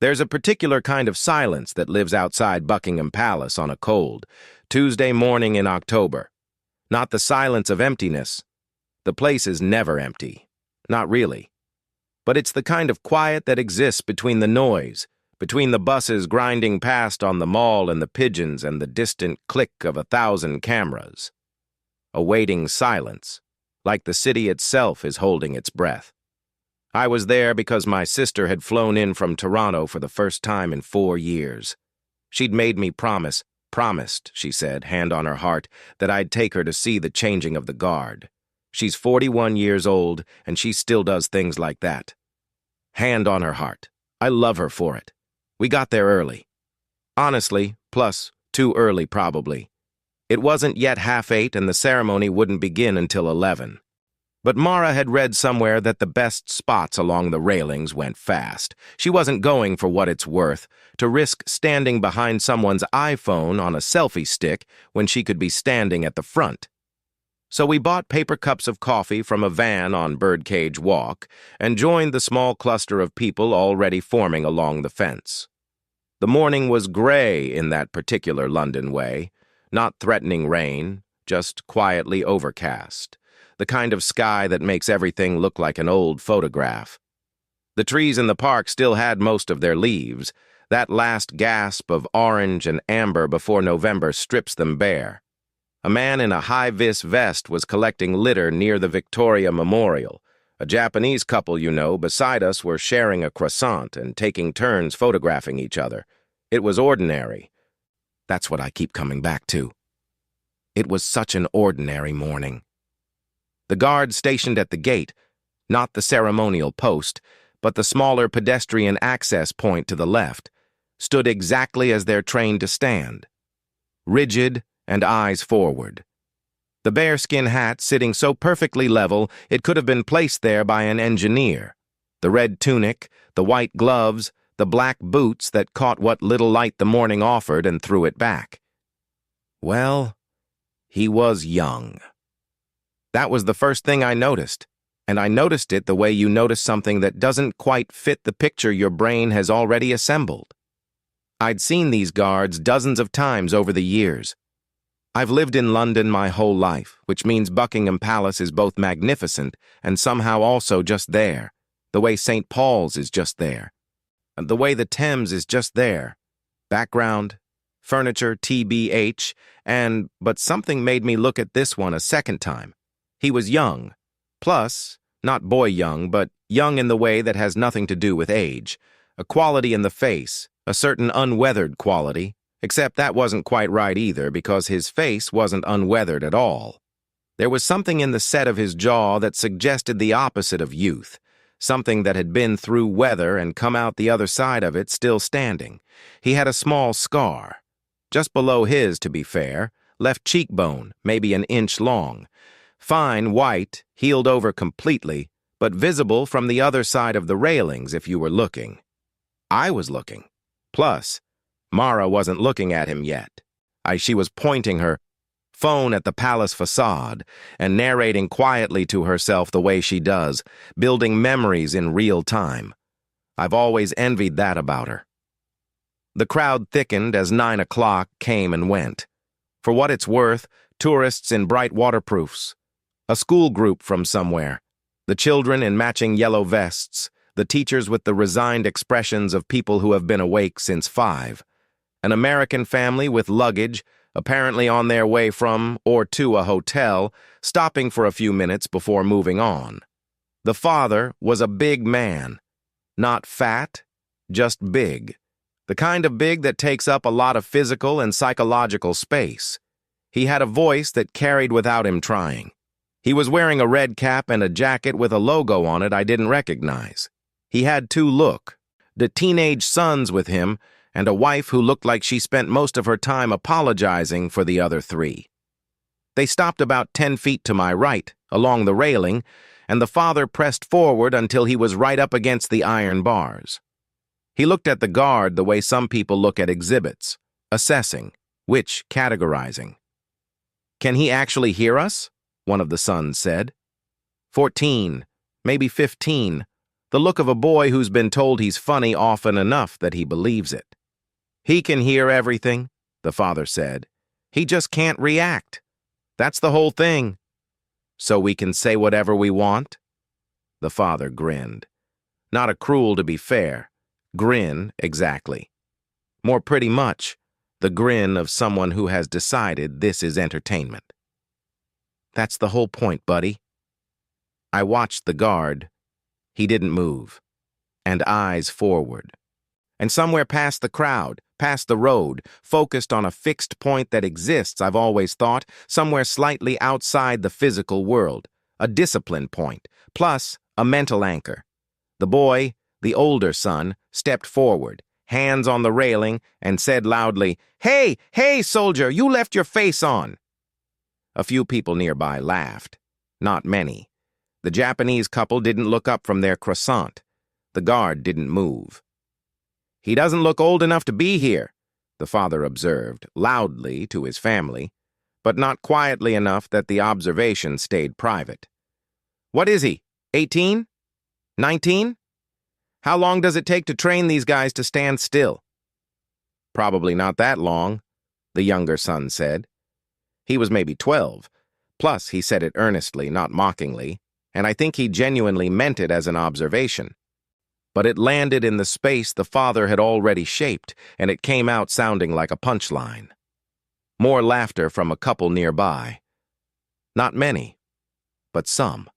There's a particular kind of silence that lives outside Buckingham Palace on a cold Tuesday morning in October. Not the silence of emptiness. The place is never empty. Not really. But it's the kind of quiet that exists between the noise, between the buses grinding past on the Mall and the pigeons and the distant click of 1,000 cameras. A waiting silence, like the city itself is holding its breath. I was there because my sister had flown in from Toronto for the first time in 4 years. She'd made me promised, she said, hand on her heart, that I'd take her to see the changing of the guard. She's 41 years old, and she still does things like that. Hand on her heart. I love her for it. We got there early. Honestly, plus too early probably. It wasn't yet 8:30 and the ceremony wouldn't begin until 11. But Mara had read somewhere that the best spots along the railings went fast. She wasn't going for what it's worth, to risk standing behind someone's iPhone on a selfie stick when she could be standing at the front. So we bought paper cups of coffee from a van on Birdcage Walk and joined the small cluster of people already forming along the fence. The morning was gray in that particular London way, not threatening rain, just quietly overcast. The kind of sky that makes everything look like an old photograph. The trees in the park still had most of their leaves, that last gasp of orange and amber before November strips them bare. A man in a high-vis vest was collecting litter near the Victoria Memorial. A Japanese couple, beside us were sharing a croissant and taking turns photographing each other. It was ordinary. That's what I keep coming back to. It was such an ordinary morning. The guard stationed at the gate, not the ceremonial post, but the smaller pedestrian access point to the left, stood exactly as they're trained to stand, rigid and eyes forward. The bearskin hat sitting so perfectly level it could have been placed there by an engineer. The red tunic, the white gloves, the black boots that caught what little light the morning offered and threw it back. Well, he was young. That was the first thing I noticed, and I noticed it the way you notice something that doesn't quite fit the picture your brain has already assembled. I'd seen these guards dozens of times over the years. I've lived in London my whole life, which means Buckingham Palace is both magnificent and somehow also just there, the way St. Paul's is just there, and the way the Thames is just there. Background, furniture, TBH, but something made me look at this one a second time. He was young. Plus, not boy young, but young in the way that has nothing to do with age. A quality in the face, a certain unweathered quality, except that wasn't quite right either because his face wasn't unweathered at all. There was something in the set of his jaw that suggested the opposite of youth, something that had been through weather and come out the other side of it still standing. He had a small scar. Just below his, to be fair, left cheekbone, maybe an inch long. Fine, white, healed over completely, but visible from the other side of the railings if you were looking. I was looking. Plus, Mara wasn't looking at him yet. She was pointing her phone at the palace facade and narrating quietly to herself the way she does, building memories in real time. I've always envied that about her. The crowd thickened as 9 o'clock came and went. For what it's worth, tourists in bright waterproofs. A school group from somewhere. The children in matching yellow vests. The teachers with the resigned expressions of people who have been awake since 5. An American family with luggage, apparently on their way from or to a hotel, stopping for a few minutes before moving on. The father was a big man. Not fat, just big. The kind of big that takes up a lot of physical and psychological space. He had a voice that carried without him trying. He was wearing a red cap and a jacket with a logo on it I didn't recognize. He had 2 the teenage sons with him, and a wife who looked like she spent most of her time apologizing for the other 3. They stopped about 10 feet to my right, along the railing, and the father pressed forward until he was right up against the iron bars. He looked at the guard the way some people look at exhibits, assessing, which categorizing. "Can he actually hear us?" one of the sons said. 14, maybe 15. The look of a boy who's been told he's funny often enough that he believes it. "He can hear everything," the father said. "He just can't react. That's the whole thing." "So we can say whatever we want?" The father grinned. Not a cruel to be fair. Grin, exactly. More pretty much, the grin of someone who has decided this is entertainment. "That's the whole point, buddy." I watched the guard. He didn't move. And eyes forward. And somewhere past the crowd, past the road, focused on a fixed point that exists, I've always thought, somewhere slightly outside the physical world, a discipline point, plus a mental anchor. The boy, the older son, stepped forward, hands on the railing, and said loudly, "Hey, hey, soldier, you left your face on." A few people nearby laughed. Not many. The Japanese couple didn't look up from their croissant. The guard didn't move. "He doesn't look old enough to be here," the father observed, loudly to his family, but not quietly enough that the observation stayed private. "What is he, 18? 19? How long does it take to train these guys to stand still?" "Probably not that long," the younger son said. He was maybe 12. Plus, he said it earnestly, not mockingly, and I think he genuinely meant it as an observation. But it landed in the space the father had already shaped, and it came out sounding like a punchline. More laughter from a couple nearby. Not many, but some.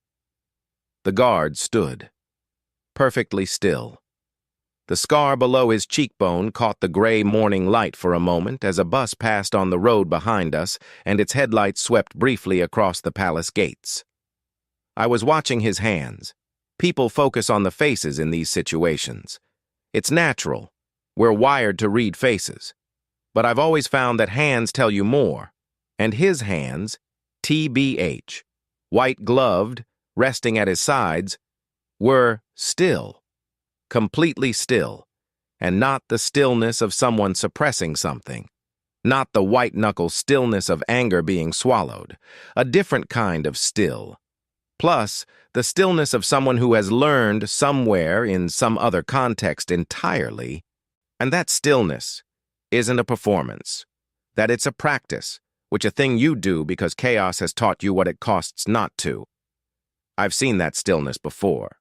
The guard stood, perfectly still. The scar below his cheekbone caught the gray morning light for a moment as a bus passed on the road behind us and its headlights swept briefly across the palace gates. I was watching his hands. People focus on the faces in these situations. It's natural. We're wired to read faces. But I've always found that hands tell you more. And his hands, TBH, white-gloved, resting at his sides, were still. Completely still. And not the stillness of someone suppressing something. Not the white-knuckle stillness of anger being swallowed. A different kind of still. Plus, the stillness of someone who has learned somewhere in some other context entirely, and that stillness isn't a performance, that it's a practice, which a thing you do because chaos has taught you what it costs not to. I've seen that stillness before.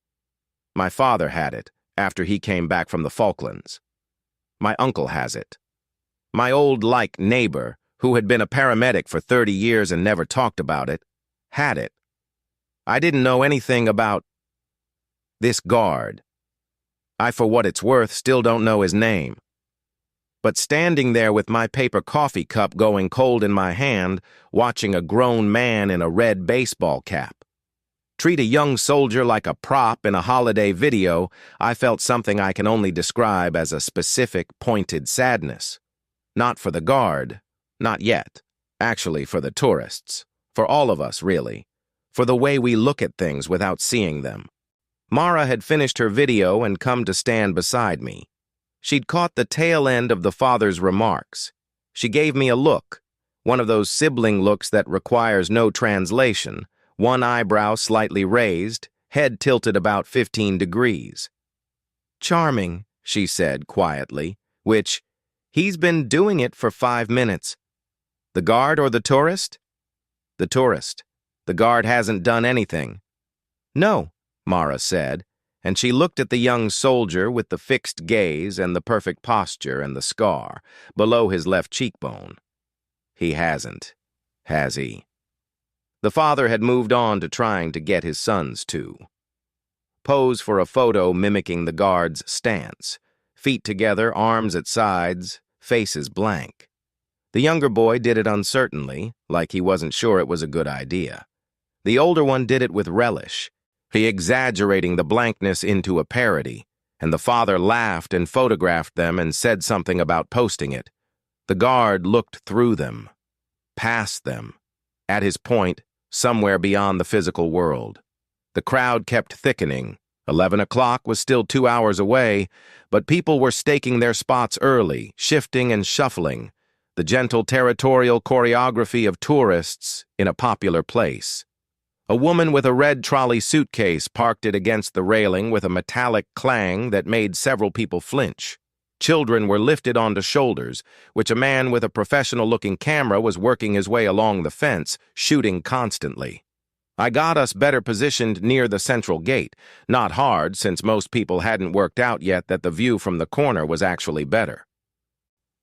My father had it after he came back from the Falklands. My uncle has it. My old neighbor, who had been a paramedic for 30 years and never talked about it, had it. I didn't know anything about this guard. I, for what it's worth, still don't know his name. But standing there with my paper coffee cup going cold in my hand, watching a grown man in a red baseball cap treat a young soldier like a prop in a holiday video, I felt something I can only describe as a specific, pointed sadness. Not for the guard, not yet. Actually, for the tourists. For all of us, really. For the way we look at things without seeing them. Mara had finished her video and come to stand beside me. She'd caught the tail end of the father's remarks. She gave me a look, one of those sibling looks that requires no translation, one eyebrow slightly raised, head tilted about 15 degrees. "Charming," she said quietly, which, he's been doing it for 5 minutes. "The guard or the tourist?" "The tourist. The guard hasn't done anything." "No," Mara said, and she looked at the young soldier with the fixed gaze and the perfect posture and the scar below his left cheekbone. "He hasn't, has he?" The father had moved on to trying to get his sons to pose for a photo mimicking the guard's stance, feet together, arms at sides, faces blank. The younger boy did it uncertainly, like he wasn't sure it was a good idea. The older one did it with relish, he exaggerating the blankness into a parody, and the father laughed and photographed them and said something about posting it. The guard looked through them, past them, at his point, somewhere beyond the physical world. The crowd kept thickening. 11 o'clock was still 2 hours away, but people were staking their spots early, shifting and shuffling, the gentle territorial choreography of tourists in a popular place. A woman with a red trolley suitcase parked it against the railing with a metallic clang that made several people flinch. Children were lifted onto shoulders, which a man with a professional-looking camera was working his way along the fence, shooting constantly. I got us better positioned near the central gate, not hard since most people hadn't worked out yet that the view from the corner was actually better.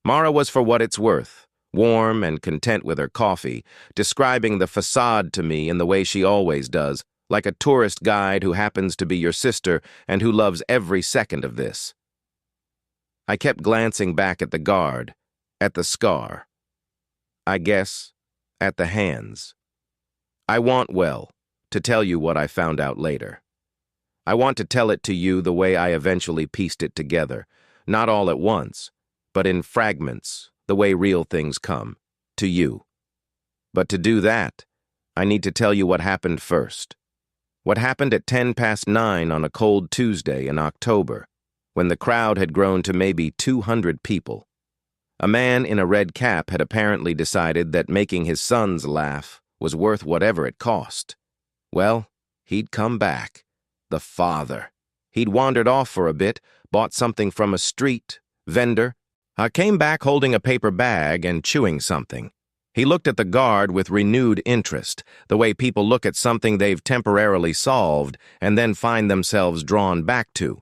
Mara was for what it's worth, warm and content with her coffee, describing the facade to me in the way she always does, like a tourist guide who happens to be your sister and who loves every second of this. I kept glancing back at the guard, at the scar. I guess, at the hands. I want, well, to tell you what I found out later. I want to tell it to you the way I eventually pieced it together, not all at once, but in fragments, the way real things come, to you. But to do that, I need to tell you what happened first. What happened at 9:10 on a cold Tuesday in October, when the crowd had grown to maybe 200 people. A man in a red cap had apparently decided that making his sons laugh was worth whatever it cost. Well, he'd come back. The father. He'd wandered off for a bit, bought something from a street vendor. Came back holding a paper bag and chewing something. He looked at the guard with renewed interest, the way people look at something they've temporarily solved and then find themselves drawn back to.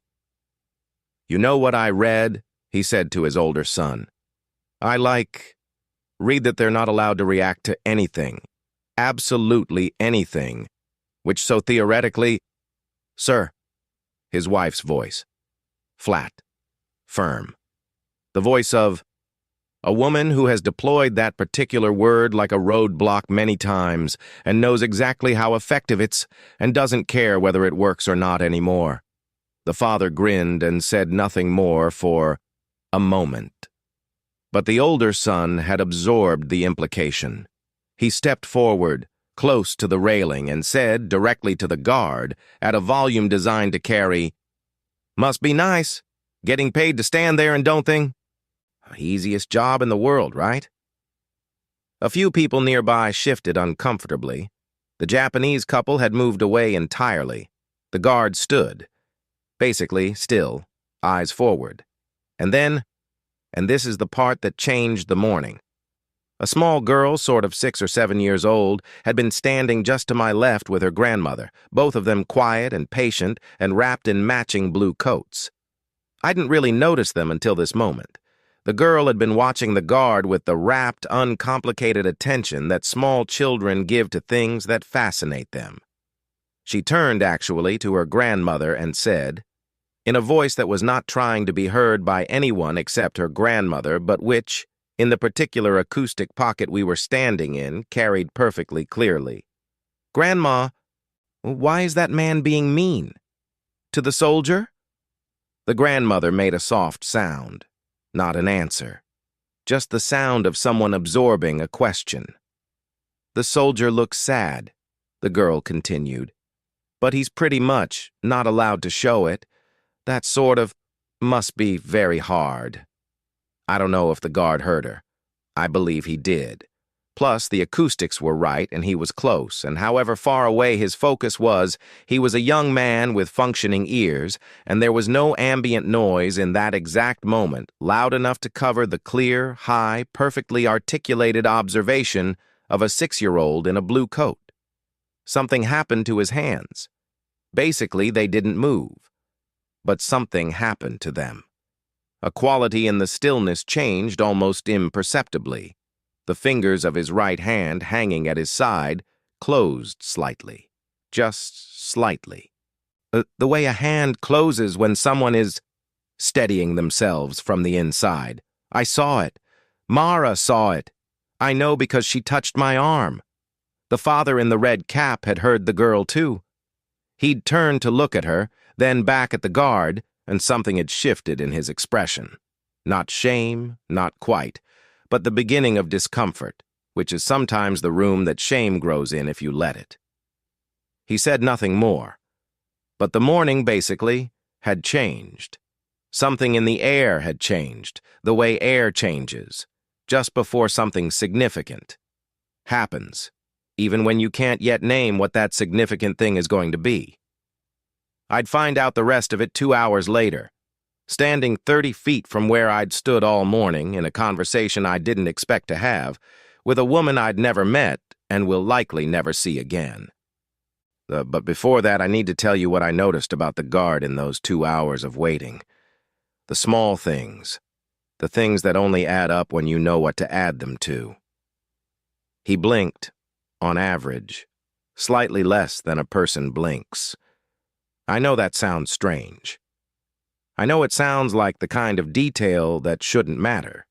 "You know what I read?" he said to his older son. Read that they're not allowed to react to anything. Absolutely anything. Which so theoretically, "Sir," his wife's voice. Flat. Firm. The voice of a woman who has deployed that particular word like a roadblock many times and knows exactly how effective it's and doesn't care whether it works or not anymore. The father grinned and said nothing more for a moment. But the older son had absorbed the implication. He stepped forward, close to the railing, and said directly to the guard, at a volume designed to carry, "Must be nice, getting paid to stand there and don't think. Easiest job in the world, right?" A few people nearby shifted uncomfortably. The Japanese couple had moved away entirely. The guard stood, basically still, eyes forward. And then, and this is the part that changed the morning, a small girl, sort of 6 or 7 years old, had been standing just to my left with her grandmother, both of them quiet and patient and wrapped in matching blue coats. I didn't really notice them until this moment. The girl had been watching the guard with the rapt, uncomplicated attention that small children give to things that fascinate them. She turned, actually, to her grandmother and said, in a voice that was not trying to be heard by anyone except her grandmother, but which, in the particular acoustic pocket we were standing in, carried perfectly clearly, "Grandma, why is that man being mean? To the soldier?" The grandmother made a soft sound. Not an answer. Just the sound of someone absorbing a question. "The soldier looks sad," the girl continued. "But he's pretty much not allowed to show it. That sort of must be very hard." I don't know if the guard heard her. I believe he did. Plus, the acoustics were right and he was close, and however far away his focus was, he was a young man with functioning ears, and there was no ambient noise in that exact moment loud enough to cover the clear, high, perfectly articulated observation of a 6-year-old in a blue coat. Something happened to his hands. Basically, they didn't move. But something happened to them. A quality in the stillness changed almost imperceptibly. The fingers of his right hand, hanging at his side, closed slightly. Just slightly. The way a hand closes when someone is steadying themselves from the inside. I saw it. Mara saw it. I know because she touched my arm. The father in the red cap had heard the girl too. He'd turned to look at her, then back at the guard, and something had shifted in his expression. Not shame, not quite, but the beginning of discomfort, which is sometimes the room that shame grows in if you let it. He said nothing more, but the morning, basically, had changed. Something in the air had changed, the way air changes, just before something significant happens. even when you can't yet name what that significant thing is going to be. I'd find out the rest of it 2 hours later, standing 30 feet from where I'd stood all morning in a conversation I didn't expect to have with a woman I'd never met and will likely never see again. But before that, I need to tell you what I noticed about the guard in those 2 hours of waiting. The small things. The things that only add up when you know what to add them to. He blinked, on average, slightly less than a person blinks. I know that sounds strange. I know it sounds like the kind of detail that shouldn't matter.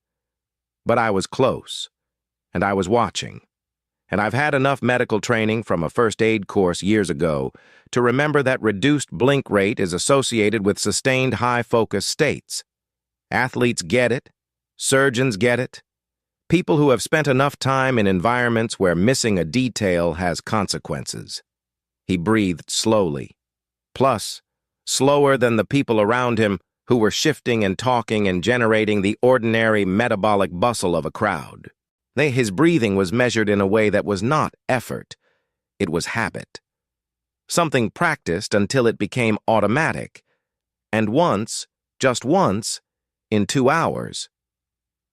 But I was close, and I was watching. And I've had enough medical training from a first aid course years ago to remember that reduced blink rate is associated with sustained high-focus states. Athletes get it. Surgeons get it. People who have spent enough time in environments where missing a detail has consequences. He breathed slowly. Plus, slower than the people around him who were shifting and talking and generating the ordinary metabolic bustle of a crowd. His breathing was measured in a way that was not effort. It was habit. Something practiced until it became automatic. And once, just once, in 2 hours.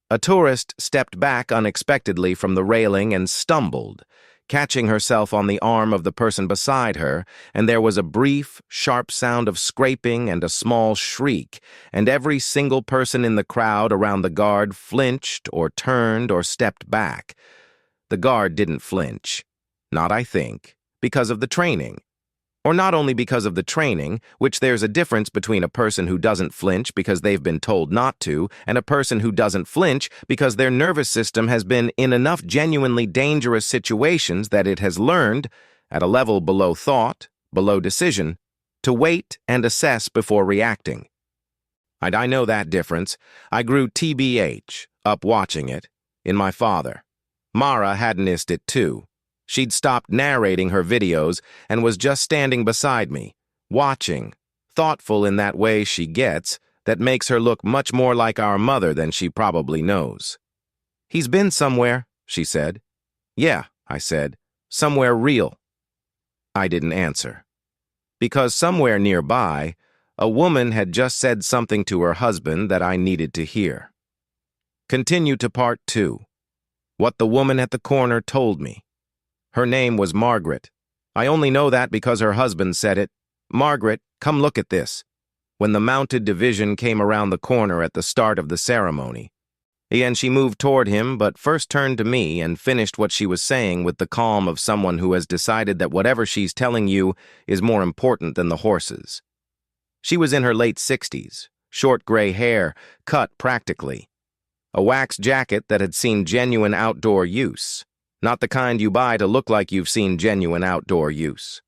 A tourist stepped back unexpectedly from the railing and stumbled, catching herself on the arm of the person beside her, and there was a brief, sharp sound of scraping and a small shriek, and every single person in the crowd around the guard flinched or turned or stepped back. The guard didn't flinch. Not, I think, because of the training. Or not only because of the training, which there's a difference between a person who doesn't flinch because they've been told not to, and a person who doesn't flinch because their nervous system has been in enough genuinely dangerous situations that it has learned, at a level below thought, below decision, to wait and assess before reacting. I know that difference. I grew TBH, up watching it, in my father. Mara had missed it too. She'd stopped narrating her videos and was just standing beside me, watching, thoughtful in that way she gets that makes her look much more like our mother than she probably knows. "He's been somewhere," she said. "Yeah," I said, "somewhere real." I didn't answer. Because somewhere nearby, a woman had just said something to her husband that I needed to hear. Continue to part 2. What the woman at the corner told me. Her name was Margaret. I only know that because her husband said it. "Margaret, come look at this," when the mounted division came around the corner at the start of the ceremony. And she moved toward him, but first turned to me and finished what she was saying with the calm of someone who has decided that whatever she's telling you is more important than the horses. She was in her late 60s, short gray hair, cut practically. A wax jacket that had seen genuine outdoor use. Not the kind you buy to look like you've seen genuine outdoor use.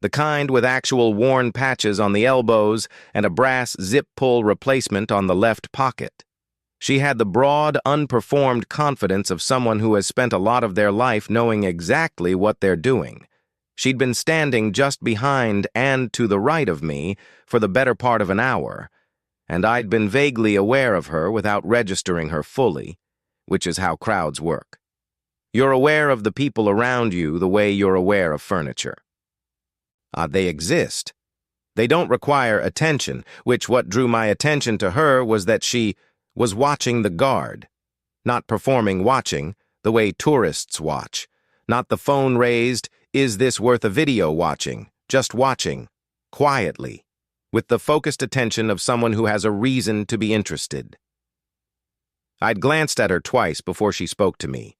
The kind with actual worn patches on the elbows and a brass zip-pull replacement on the left pocket. She had the broad, unperformed confidence of someone who has spent a lot of their life knowing exactly what they're doing. She'd been standing just behind and to the right of me for the better part of an hour, and I'd been vaguely aware of her without registering her fully, which is how crowds work. You're aware of the people around you the way you're aware of furniture. They exist. They don't require attention, what drew my attention to her was that she was watching the guard. Not performing watching, the way tourists watch. Not the phone raised, "Is this worth a video?" watching. Just watching, quietly, with the focused attention of someone who has a reason to be interested. I'd glanced at her twice before she spoke to me.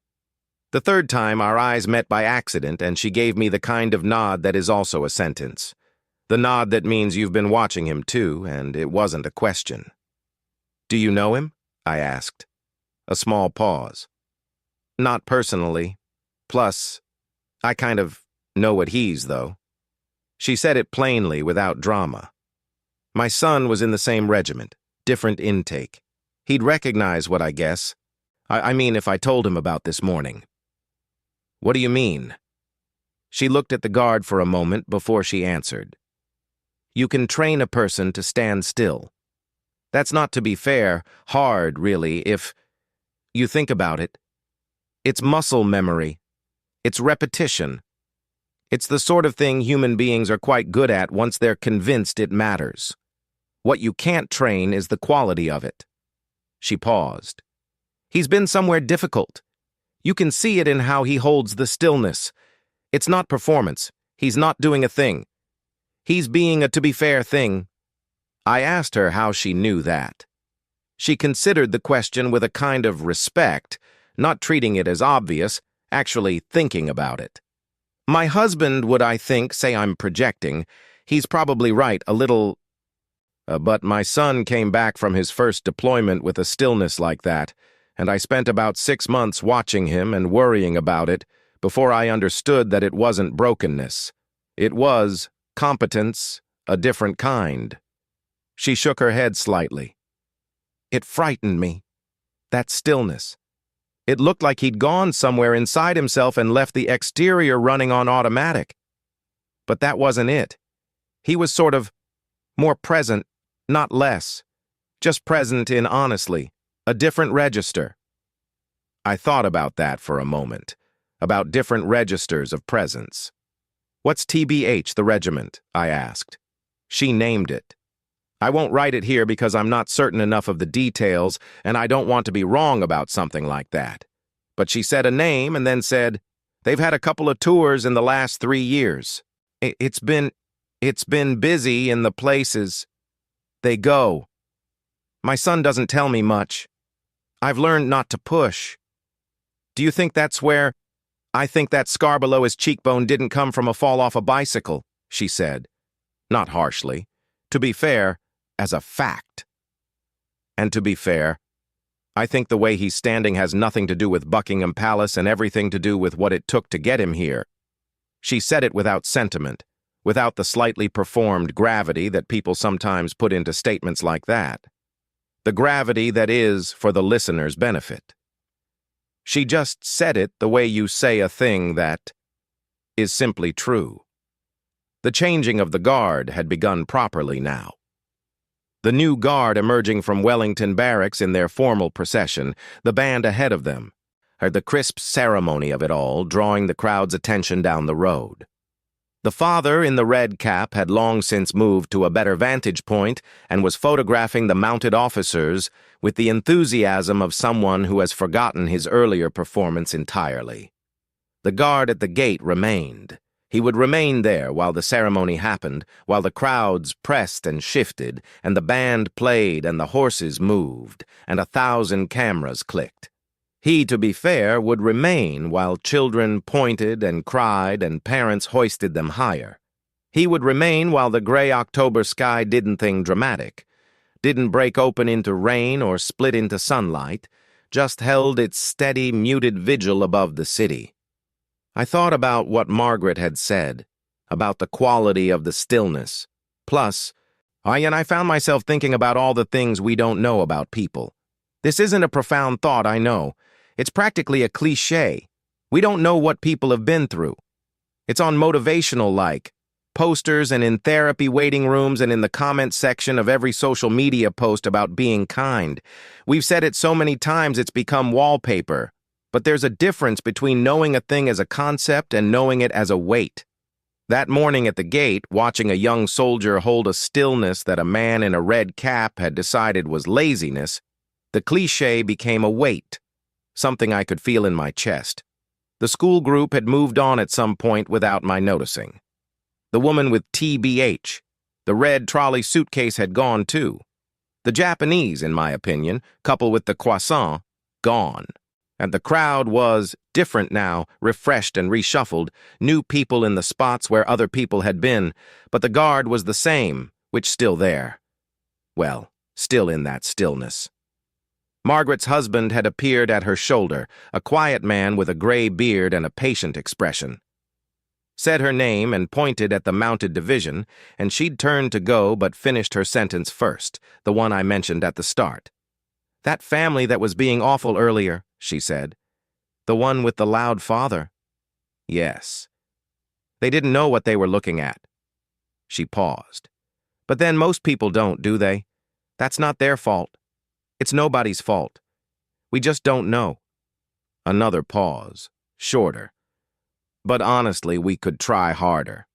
The third time, our eyes met by accident, and she gave me the kind of nod that is also a sentence. The nod that means you've been watching him too, and it wasn't a question. "Do you know him?" I asked. A small pause. "Not personally. Plus, I kind of know what he's, though." She said it plainly, without drama. My son was in the same regiment, different intake. He'd recognize what I guess. I mean, if I told him about this morning. "What do you mean?" She looked at the guard for a moment before she answered. "You can train a person to stand still. That's not, to be fair, hard, really, if you think about it. It's muscle memory. It's repetition. It's the sort of thing human beings are quite good at once they're convinced it matters. What you can't train is the quality of it. She paused. He's been somewhere difficult. You can see it in how he holds the stillness. It's not performance. He's not doing a thing. He's being a to be fair thing. I asked her how she knew that. She considered the question with a kind of respect, not treating it as obvious, actually thinking about it. My husband would, I think, say I'm projecting. He's probably right, a little. But my son came back from his first deployment with a stillness like that, and I spent about 6 months watching him and worrying about it before I understood that it wasn't brokenness. It was competence, a different kind. She shook her head slightly. It frightened me. That stillness. It looked like he'd gone somewhere inside himself and left the exterior running on automatic. But that wasn't it. He was sort of more present, not less. Just present in honestly, a different register. I thought about that for a moment, about different registers of presence. What's TBH, the regiment? I asked. She named it. I won't write it here because I'm not certain enough of the details, and I don't want to be wrong about something like that. But she said a name and then said, they've had a couple of tours in the last 3 years. It's been busy in the places they go. My son doesn't tell me much. I've learned not to push. Do you think that's where? I think that scar below his cheekbone didn't come from a fall off a bicycle, she said. Not harshly. To be fair, as a fact. And to be fair, I think the way he's standing has nothing to do with Buckingham Palace and everything to do with what it took to get him here. She said it without sentiment, without the slightly performed gravity that people sometimes put into statements like that. The gravity that is for the listener's benefit. She just said it the way you say a thing that is simply true. The changing of the guard had begun properly now. The new guard emerging from Wellington Barracks in their formal procession, the band ahead of them, heard the crisp ceremony of it all drawing the crowd's attention down the road. The father in the red cap had long since moved to a better vantage point and was photographing the mounted officers with the enthusiasm of someone who has forgotten his earlier performance entirely. The guard at the gate remained. He would remain there while the ceremony happened, while the crowds pressed and shifted, and the band played and the horses moved, and 1,000 cameras clicked. He, to be fair, would remain while children pointed and cried and parents hoisted them higher. He would remain while the gray October sky didn't thing dramatic, didn't break open into rain or split into sunlight, just held its steady, muted vigil above the city. I thought about what Margaret had said, about the quality of the stillness. Plus, I found myself thinking about all the things we don't know about people. This isn't a profound thought, I know. It's practically a cliché. We don't know what people have been through. It's on motivational posters and in therapy waiting rooms and in the comment section of every social media post about being kind. We've said it so many times it's become wallpaper. But there's a difference between knowing a thing as a concept and knowing it as a weight. That morning at the gate, watching a young soldier hold a stillness that a man in a red cap had decided was laziness, the cliché became a weight, something I could feel in my chest. The school group had moved on at some point without my noticing. The woman with TBH, the red trolley suitcase had gone too. The Japanese, in my opinion, coupled with the croissant, gone. And the crowd was different now, refreshed and reshuffled, new people in the spots where other people had been, but the guard was the same, which still there. Well, still in that stillness. Margaret's husband had appeared at her shoulder, a quiet man with a gray beard and a patient expression. Said her name and pointed at the mounted division, and she'd turned to go but finished her sentence first, the one I mentioned at the start. That family that was being awful earlier, she said. The one with the loud father. Yes. They didn't know what they were looking at. She paused. But then most people don't, do they? That's not their fault. It's nobody's fault. We just don't know. Another pause, shorter. But honestly, we could try harder.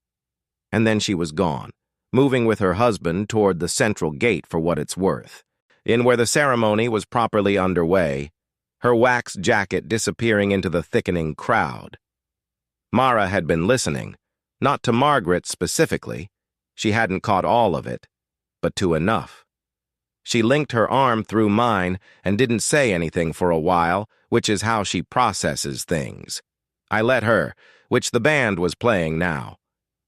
And then she was gone, moving with her husband toward the central gate for what it's worth. In where the ceremony was properly underway, her wax jacket disappearing into the thickening crowd. Mara had been listening, not to Margaret specifically. She hadn't caught all of it, but to enough. She linked her arm through mine and didn't say anything for a while, which is how she processes things. I let her, which the band was playing now.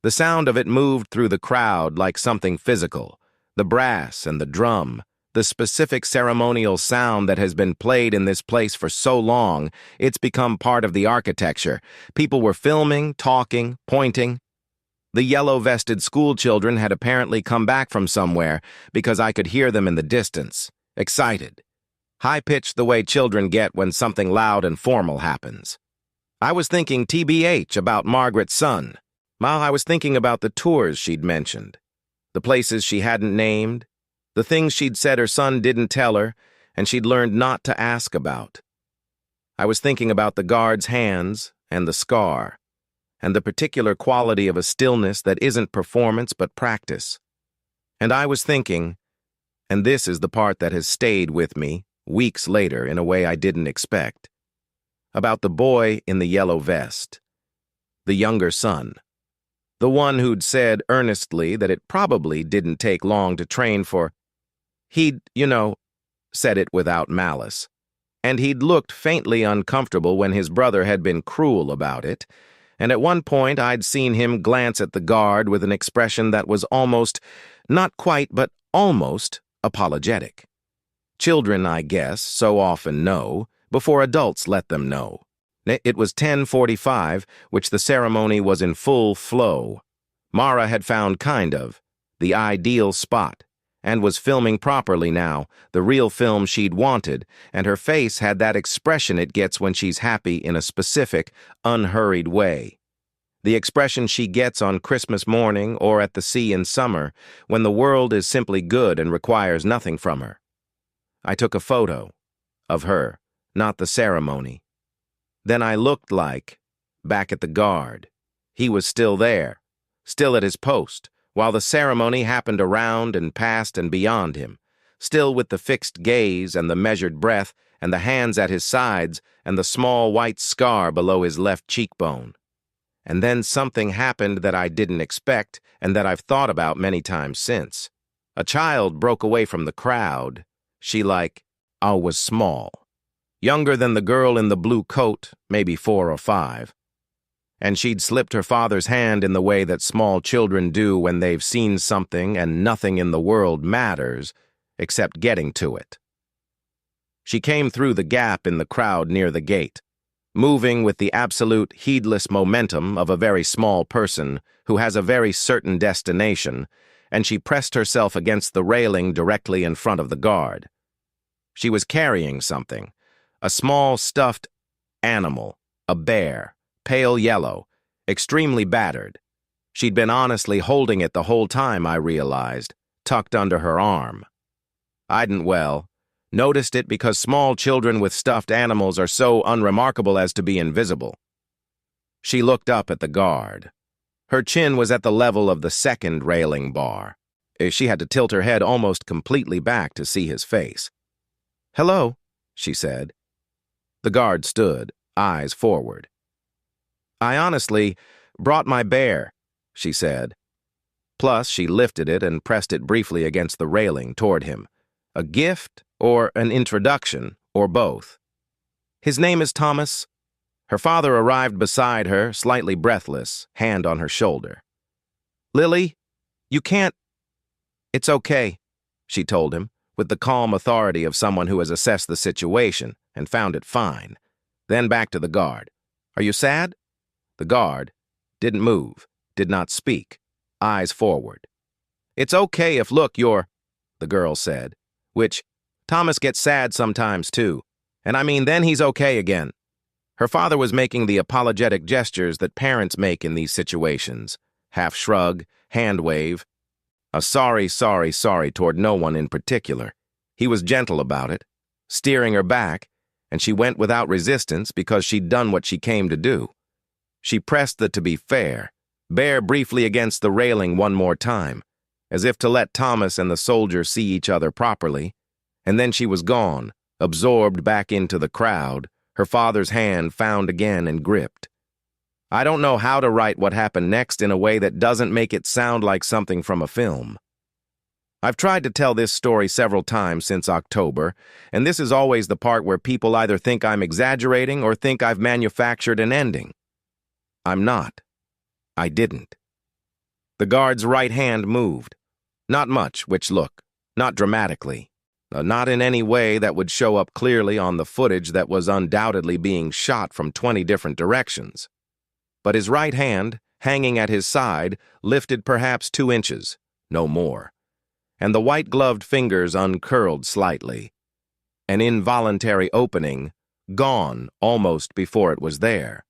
The sound of it moved through the crowd like something physical, the brass and the drum, the specific ceremonial sound that has been played in this place for so long, it's become part of the architecture. People were filming, talking, pointing. The yellow-vested schoolchildren had apparently come back from somewhere because I could hear them in the distance, excited. High-pitched the way children get when something loud and formal happens. I was thinking TBH about Margaret's son. While I was thinking about the tours she'd mentioned, the places she hadn't named, the things she'd said her son didn't tell her, and she'd learned not to ask about. I was thinking about the guard's hands and the scar, and the particular quality of a stillness that isn't performance but practice. And I was thinking, and this is the part that has stayed with me weeks later in a way I didn't expect, about the boy in the yellow vest, the younger son. The one who'd said earnestly that it probably didn't take long to train for. He'd, said it without malice. And he'd looked faintly uncomfortable when his brother had been cruel about it, and at one point I'd seen him glance at the guard with an expression that was almost, not quite, but almost, apologetic. Children, I guess, so often know, before adults let them know. It was 10:45, which the ceremony was in full flow. Mara had found the ideal spot, and was filming properly now, the real film she'd wanted, and her face had that expression it gets when she's happy in a specific, unhurried way. The expression she gets on Christmas morning or at the sea in summer, when the world is simply good and requires nothing from her. I took a photo of her, not the ceremony. Then I looked back at the guard. He was still there, still at his post, while the ceremony happened around and past and beyond him, still with the fixed gaze and the measured breath and the hands at his sides and the small white scar below his left cheekbone. And then something happened that I didn't expect and that I've thought about many times since. A child broke away from the crowd. She was small. Younger than the girl in the blue coat, maybe 4 or 5. And she'd slipped her father's hand in the way that small children do when they've seen something and nothing in the world matters except getting to it. She came through the gap in the crowd near the gate, moving with the absolute heedless momentum of a very small person who has a very certain destination, and she pressed herself against the railing directly in front of the guard. She was carrying something, a small stuffed animal, a bear. Pale yellow, extremely battered. She'd been honestly holding it the whole time, I realized, tucked under her arm. Noticed it because small children with stuffed animals are so unremarkable as to be invisible. She looked up at the guard. Her chin was at the level of the second railing bar. She had to tilt her head almost completely back to see his face. "Hello," she said. The guard stood, eyes forward. "I honestly brought my bear," she said. Plus, she lifted it and pressed it briefly against the railing toward him. A gift or an introduction, or both. "His name is Thomas." Her father arrived beside her, slightly breathless, hand on her shoulder. "Lily, you can't—" "It's okay," she told him, with the calm authority of someone who has assessed the situation and found it fine. Then back to the guard. "Are you sad?" The guard didn't move, did not speak, eyes forward. "It's okay if, look, you're," the girl said, which, Thomas gets sad sometimes too, and I mean then he's okay again. Her father was making the apologetic gestures that parents make in these situations, half shrug, hand wave, a sorry toward no one in particular. He was gentle about it, steering her back, and she went without resistance because she'd done what she came to do. She pressed the "to be fair" bare briefly against the railing one more time, as if to let Thomas and the soldier see each other properly, and then she was gone, absorbed back into the crowd, her father's hand found again and gripped. I don't know how to write what happened next in a way that doesn't make it sound like something from a film. I've tried to tell this story several times since October, and this is always the part where people either think I'm exaggerating or think I've manufactured an ending. I'm not. I didn't. The guard's right hand moved. Not much, which look, not dramatically. Not in any way that would show up clearly on the footage that was undoubtedly being shot from 20 different directions. But his right hand, hanging at his side, lifted perhaps 2 inches, no more, and the white-gloved fingers uncurled slightly. An involuntary opening, gone almost before it was there.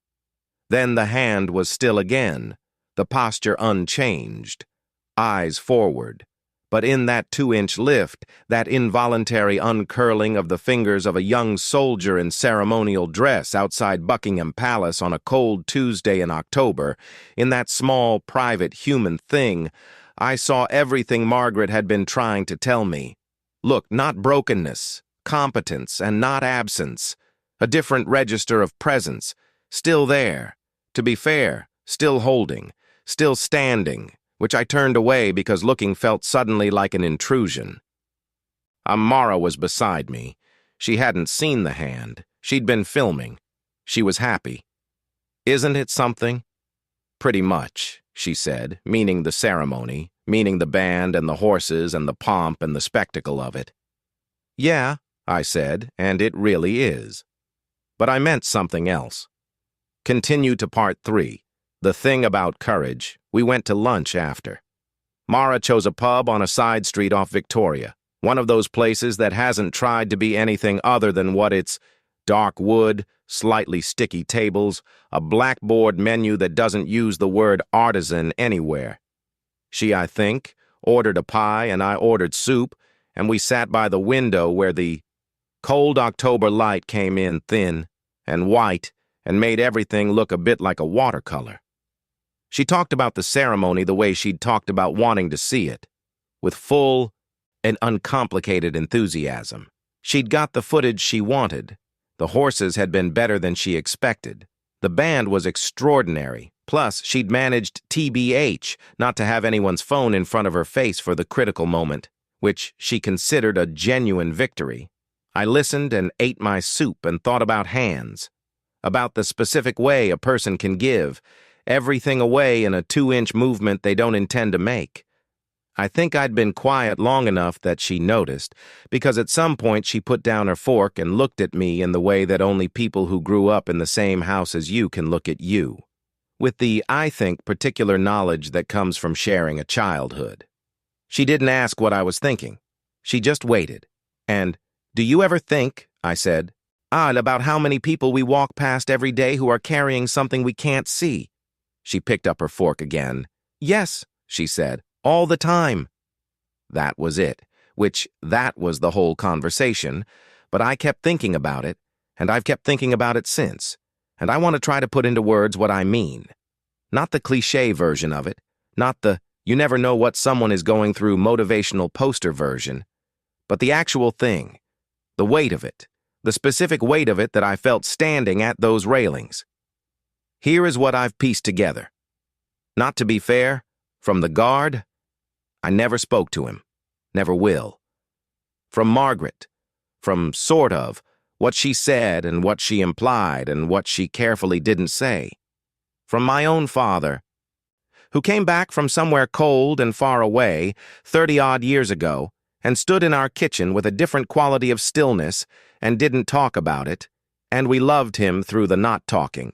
Then the hand was still again, the posture unchanged, eyes forward. But in that 2-inch lift, that involuntary uncurling of the fingers of a young soldier in ceremonial dress outside Buckingham Palace on a cold Tuesday in October, in that small, private human thing, I saw everything Margaret had been trying to tell me. Look, not brokenness, competence, and not absence. A different register of presence, still there. To be fair, still holding, still standing, which I turned away because looking felt suddenly like an intrusion. Amara was beside me. She hadn't seen the hand. She'd been filming. She was happy. "Isn't it something?" "Pretty much," she said, meaning the ceremony, meaning the band and the horses and the pomp and the spectacle of it. "Yeah," I said, "and it really is." But I meant something else. Continue to part 3. The thing about courage. We went to lunch after. Mara chose a pub on a side street off Victoria, one of those places that hasn't tried to be anything other than what it's: dark wood, slightly sticky tables, a blackboard menu that doesn't use the word artisan anywhere. She, I think, ordered a pie and I ordered soup, and we sat by the window where the cold October light came in thin and white and made everything look a bit like a watercolor. She talked about the ceremony the way she'd talked about wanting to see it, with full and uncomplicated enthusiasm. She'd got the footage she wanted. The horses had been better than she expected. The band was extraordinary. Plus, she'd managed TBH, not to have anyone's phone in front of her face for the critical moment, which she considered a genuine victory. I listened and ate my soup and thought about hands, about the specific way a person can give everything away in a 2-inch movement they don't intend to make. I think I'd been quiet long enough that she noticed, because at some point she put down her fork and looked at me in the way that only people who grew up in the same house as you can look at you, with the, I think, particular knowledge that comes from sharing a childhood. She didn't ask what I was thinking. She just waited. And, "Do you ever think," I said, "about how many people we walk past every day who are carrying something we can't see?" She picked up her fork again. "Yes," she said, "all the time." That was it, that was the whole conversation, but I kept thinking about it, and I've kept thinking about it since, and I want to try to put into words what I mean. Not the cliché version of it, not the "you never know what someone is going through" motivational poster version, but the actual thing, the weight of it, the specific weight of it that I felt standing at those railings. Here is what I've pieced together. Not to be fair, from the guard, I never spoke to him, never will. From Margaret, from sort of what she said and what she implied and what she carefully didn't say. From my own father, who came back from somewhere cold and far away 30-odd years ago and stood in our kitchen with a different quality of stillness and didn't talk about it, and we loved him through the not talking.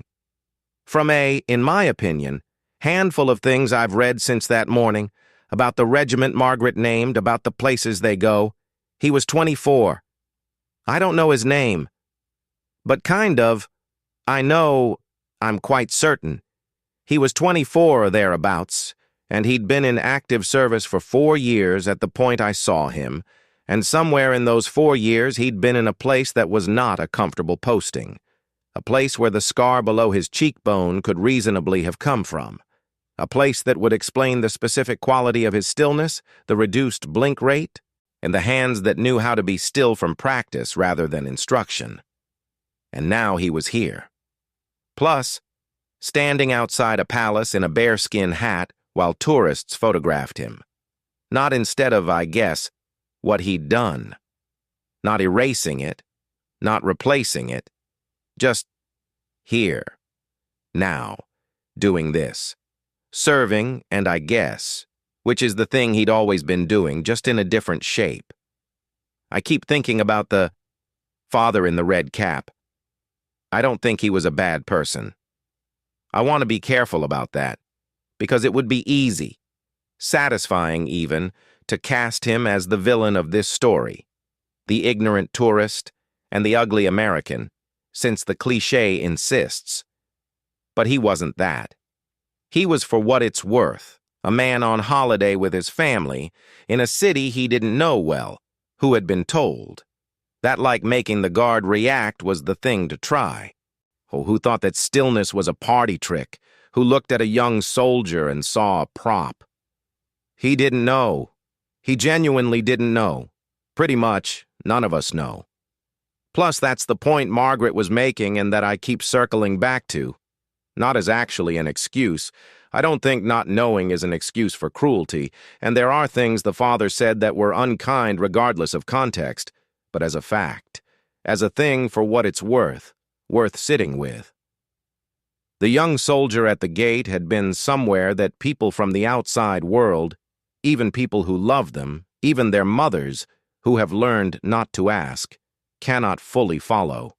From a, in my opinion, handful of things I've read since that morning, about the regiment Margaret named, about the places they go. He was 24. I don't know his name, but kind of, I know, I'm quite certain. He was 24 or thereabouts, and he'd been in active service for 4 years at the point I saw him, and somewhere in those 4 years he'd been in a place that was not a comfortable posting. A place where the scar below his cheekbone could reasonably have come from. A place that would explain the specific quality of his stillness, the reduced blink rate, and the hands that knew how to be still from practice rather than instruction. And now he was here. Plus, standing outside a palace in a bearskin hat while tourists photographed him. Not instead of, I guess, what he'd done. Not erasing it, not replacing it. Just here, now, doing this. Serving, and I guess, which is the thing he'd always been doing, just in a different shape. I keep thinking about the father in the red cap. I don't think he was a bad person. I want to be careful about that, because it would be easy, satisfying even, to cast him as the villain of this story, the ignorant tourist and the ugly American, since the cliché insists. But he wasn't that. He was, for what it's worth, a man on holiday with his family in a city he didn't know well, who had been told. That, like making the guard react, was the thing to try. Oh, who thought that stillness was a party trick, who looked at a young soldier and saw a prop. He didn't know. He genuinely didn't know. Pretty much, none of us know. Plus, that's the point Margaret was making and that I keep circling back to. Not as actually an excuse. I don't think not knowing is an excuse for cruelty, and there are things the father said that were unkind regardless of context, but as a fact, as a thing for what it's worth sitting with. The young soldier at the gate had been somewhere that people from the outside world, even people who love them, even their mothers, who have learned not to ask, cannot fully follow.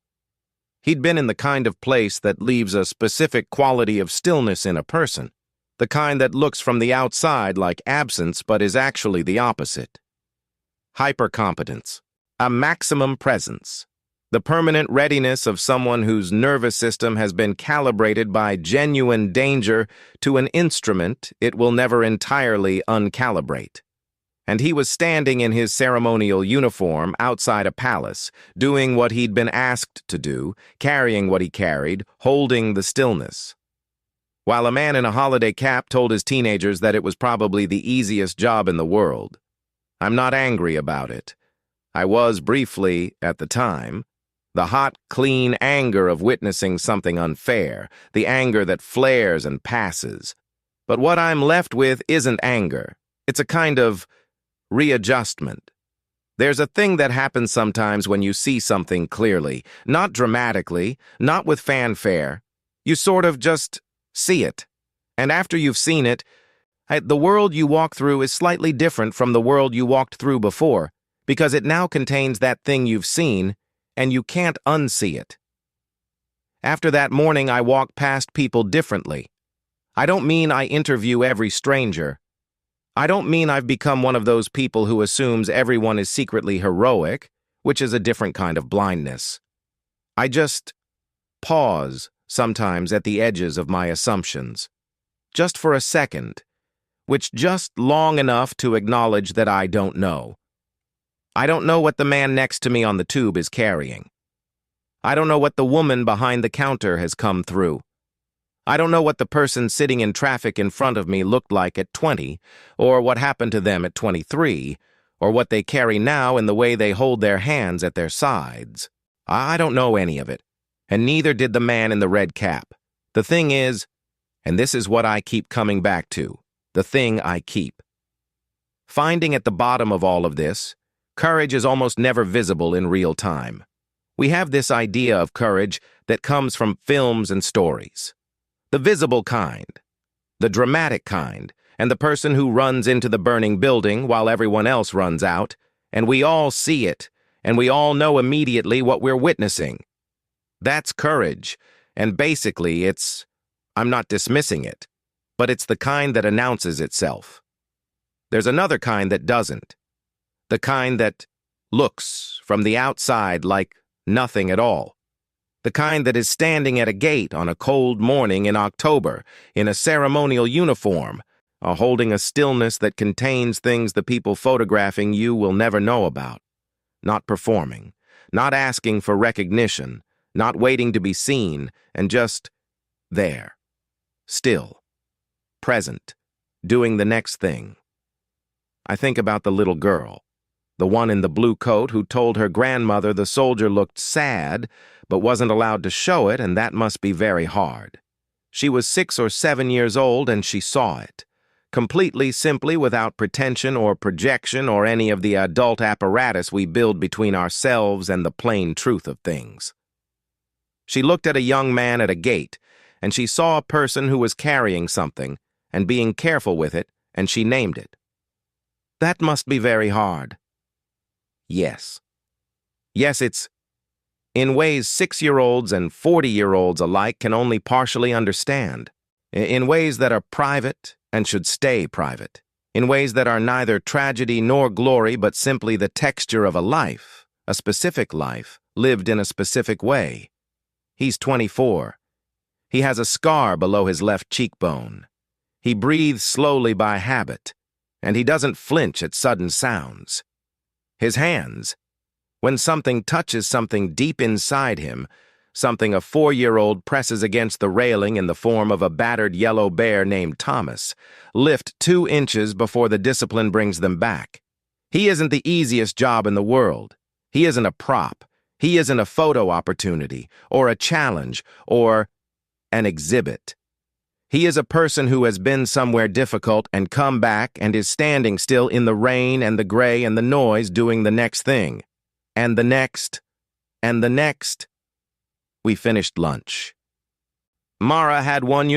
He'd been in the kind of place that leaves a specific quality of stillness in a person, the kind that looks from the outside like absence but is actually the opposite. Hypercompetence, a maximum presence, the permanent readiness of someone whose nervous system has been calibrated by genuine danger to an instrument it will never entirely uncalibrate. And he was standing in his ceremonial uniform outside a palace, doing what he'd been asked to do, carrying what he carried, holding the stillness. While a man in a holiday cap told his teenagers that it was probably the easiest job in the world. I'm not angry about it. I was briefly, at the time. The hot, clean anger of witnessing something unfair, the anger that flares and passes. But what I'm left with isn't anger. It's a kind of readjustment. There's a thing that happens sometimes when you see something clearly, not dramatically, not with fanfare. You sort of just see it. And after you've seen it, the world you walk through is slightly different from the world you walked through before, because it now contains that thing you've seen, and you can't unsee it. After that morning, I walk past people differently. I don't mean I interview every stranger. I don't mean I've become one of those people who assumes everyone is secretly heroic, which is a different kind of blindness. I just pause sometimes at the edges of my assumptions, just for a second, which just long enough to acknowledge that I don't know. I don't know what the man next to me on the tube is carrying. I don't know what the woman behind the counter has come through. I don't know what the person sitting in traffic in front of me looked like at 20, or what happened to them at 23, or what they carry now in the way they hold their hands at their sides. I don't know any of it, and neither did the man in the red cap. The thing is, and this is what I keep coming back to, the thing I keep finding at the bottom of all of this, courage is almost never visible in real time. We have this idea of courage that comes from films and stories. The visible kind, the dramatic kind, and the person who runs into the burning building while everyone else runs out, and we all see it, and we all know immediately what we're witnessing. That's courage, and basically I'm not dismissing it, but it's the kind that announces itself. There's another kind that doesn't. The kind that looks from the outside like nothing at all. The kind that is standing at a gate on a cold morning in October in a ceremonial uniform, holding a stillness that contains things the people photographing you will never know about. Not performing, not asking for recognition, not waiting to be seen, and just there, still, present, doing the next thing. I think about the little girl, the one in the blue coat who told her grandmother the soldier looked sad, but wasn't allowed to show it, and that must be very hard. She was 6 or 7 years old, and she saw it. Completely, simply, without pretension or projection or any of the adult apparatus we build between ourselves and the plain truth of things. She looked at a young man at a gate, and she saw a person who was carrying something and being careful with it, and she named it. That must be very hard. Yes. Yes, it's in ways 6-year-olds and 40-year-olds alike can only partially understand. In ways that are private and should stay private. In ways that are neither tragedy nor glory, but simply the texture of a life, a specific life, lived in a specific way. He's 24. He has a scar below his left cheekbone. He breathes slowly by habit, and he doesn't flinch at sudden sounds. His hands, when something touches something deep inside him, something a 4-year-old presses against the railing in the form of a battered yellow bear named Thomas, lift 2 inches before the discipline brings them back. He isn't the easiest job in the world. He isn't a prop. He isn't a photo opportunity, or a challenge, or an exhibit. He is a person who has been somewhere difficult and come back and is standing still in the rain and the gray and the noise doing the next thing. And the next, and the next. We finished lunch. Mara had one,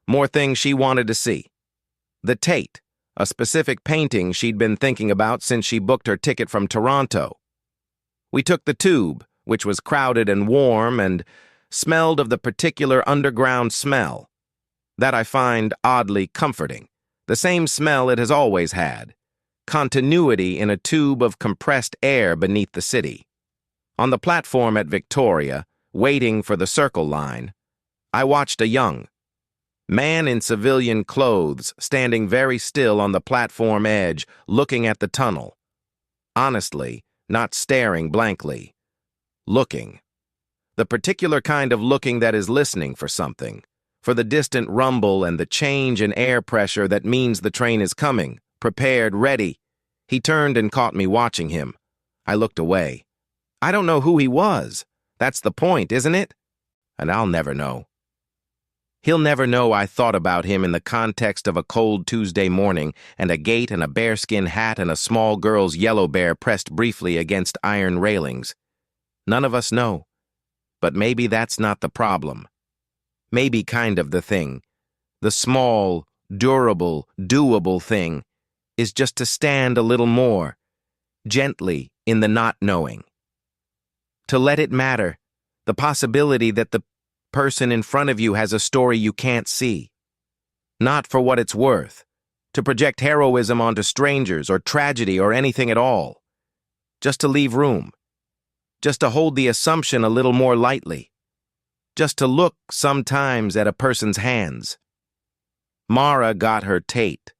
more things she wanted to see. The Tate, a specific painting she'd been thinking about since she booked her ticket from Toronto. We took the tube, which was crowded and warm and smelled of the particular underground smell. That I find oddly comforting. The same smell it has always had. Continuity in a tube of compressed air beneath the city. On the platform at Victoria, waiting for the Circle Line, I watched a young man in civilian clothes standing very still on the platform edge, looking at the tunnel. Honestly, not staring blankly. Looking. The particular kind of looking that is listening for something, for the distant rumble and the change in air pressure that means the train is coming, prepared, ready. He turned and caught me watching him. I looked away. I don't know who he was. That's the point, isn't it? And I'll never know. He'll never know I thought about him in the context of a cold Tuesday morning and a gate and a bearskin hat and a small girl's yellow bear pressed briefly against iron railings. None of us know. But maybe that's not the problem. Maybe kind of the thing. The small, durable, doable thing is just to stand a little more, gently in the not knowing. To let it matter, the possibility that the person in front of you has a story you can't see. Not for what it's worth, to project heroism onto strangers or tragedy or anything at all. Just to leave room. Just to hold the assumption a little more lightly. Just to look sometimes at a person's hands. Mara got her Tate.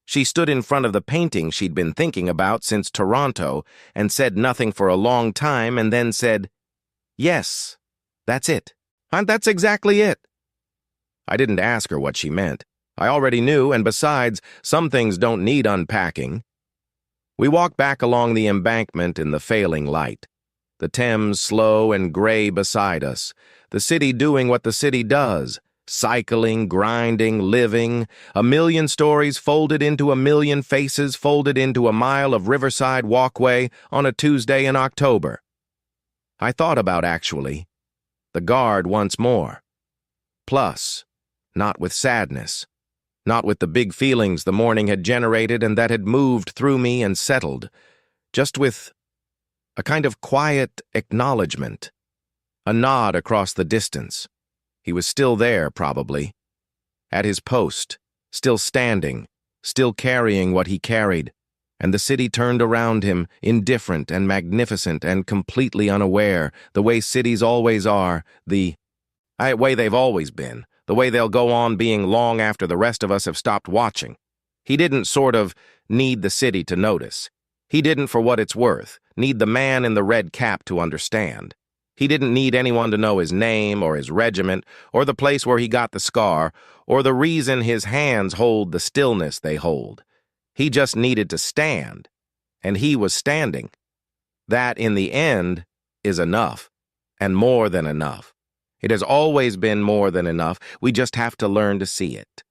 She stood in front of the painting she'd been thinking about since Toronto and said nothing for a long time and then said, "Yes, that's it. And that's exactly it." I didn't ask her what she meant. I already knew, and besides, some things don't need unpacking. We walked back along the embankment in the failing light. The Thames slow and gray beside us. The city doing what the city does. Cycling, grinding, living, a million stories folded into a million faces folded into a mile of riverside walkway on a Tuesday in October. I thought about, actually, the guard once more. Plus, not with sadness, not with the big feelings the morning had generated and that had moved through me and settled, just with a kind of quiet acknowledgement, a nod across the distance. He was still there, probably. At his post, still standing, still carrying what he carried, and the city turned around him, indifferent and magnificent and completely unaware, the way cities always are, the way they've always been, the way they'll go on being long after the rest of us have stopped watching. He didn't sort of need the city to notice. He didn't, for what it's worth, need the man in the red cap to understand. He didn't need anyone to know his name or his regiment or the place where he got the scar or the reason his hands hold the stillness they hold. He just needed to stand, and he was standing. That, in the end, is enough, and more than enough. It has always been more than enough. We just have to learn to see it.